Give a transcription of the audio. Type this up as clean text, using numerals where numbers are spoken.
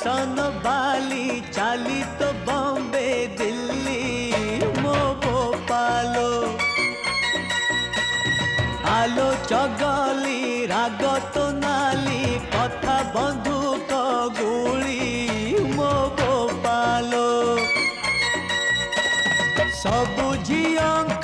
सन बाली चाली तो बॉम्बे दिल्ली मो भोपालो आलो चगली राग तो नाली कथा बंधुक गुली मो भोपालो सबु झियों